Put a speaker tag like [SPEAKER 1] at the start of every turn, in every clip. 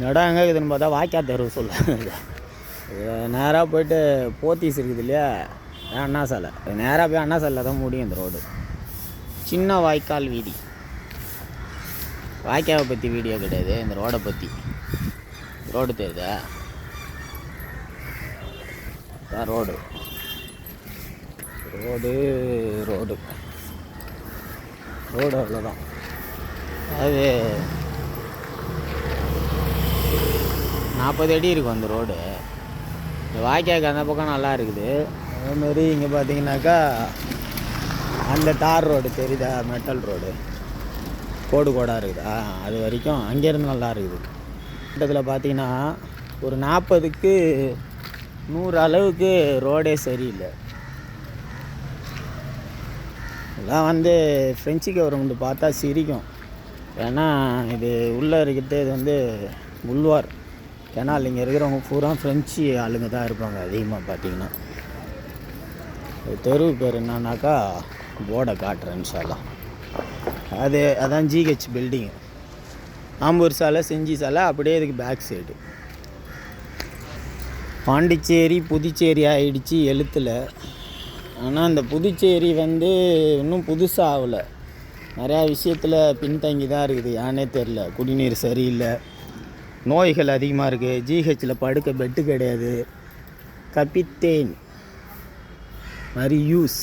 [SPEAKER 1] இடம் எங்கே இருக்குதுன்னு பார்த்தா வாய்க்கா தெரு சொல்ல நேராக போய்ட்டு போத்தீஸ் இருக்குது இல்லையா, அண்ணா சாலை, நேராக போய் அண்ணா சாலையில் தான் முடியும் இந்த ரோடு. சின்ன வாய்க்கால் வீதி. வாய்க்காவை பற்றி வீடியோ கிடையாது, இந்த ரோடை பற்றி. ரோடு தெரியுதா, ரோடு ரோடு ரோடு ரோடு அவ்வளோதான். அது 40 அடி இருக்கும் அந்த ரோடு. இந்த வாய்க்காக்கு அந்த பக்கம் நல்லா இருக்குது. அதேமாரி இங்கே பார்த்தீங்கன்னாக்கா அந்த தார் ரோடு தெரியுதா, மெட்டல் ரோடு கோடு கோடாக இருக்குதா, அது வரைக்கும் அங்கேருந்து நல்லா இருக்குது. கிட்டத்தில் பார்த்தீங்கன்னா ஒரு 40க்கு 100 அளவுக்கு ரோடே சரியில்லை. இதெல்லாம் ஃப்ரெஞ்சு கவர்மெண்ட் பார்த்தா சிரிக்கும். ஏன்னா இது உள்ளே இருக்கிறது இது புல்வார் கெனால். இங்கே இருக்கிறவங்க பூரா ஃப்ரெஞ்சு ஆளுங்க தான் இருப்பாங்க அதிகமாக. பார்த்தீங்கன்னா தெரு பேர் என்னன்னாக்கா போர்டை காட்டுறேன் இன்ஷால்லா. அதான் ஜிஹெச் பில்டிங்கு, ஆம்பூர் சாலை, செஞ்சி சாலை, அப்படியே இதுக்கு பேக் சைடு. பாண்டிச்சேரி புதுச்சேரி ஆகிடுச்சு எழுத்தில். ஆனால் இந்த புதுச்சேரி இன்னும் புதுசாக ஆகலை. நிறையா விஷயத்தில் பின்தங்கி தான் இருக்குது. ஏன்னே தெரில. குடிநீர் சரியில்லை, நோய்கள் அதிகமாக இருக்குது, ஜிஹெச்சில் படுக்க பெட்டு கிடையாது, கப்பித்தேன் மரியூஸ்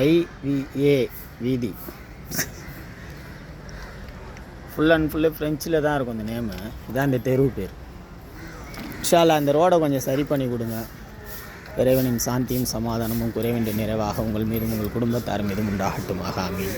[SPEAKER 1] ஐவிஏ வீதி ஃபுல் அண்ட் ஃபுல்லு ஃப்ரெஞ்சில் தான் இருக்கும் இந்த நேமு. இதான் இந்த தெரு பேர். இன்ஷால்லா அந்த ரோடை கொஞ்சம் சரி பண்ணி கொடுங்க. இறைவனின் சாந்தியும் சமாதானமும் குறைவின்றி நிறைவாக உங்கள் மீதும் உங்கள் குடும்பத்தார் மீதும் உண்டாகட்டுமாக. ஆமீன்.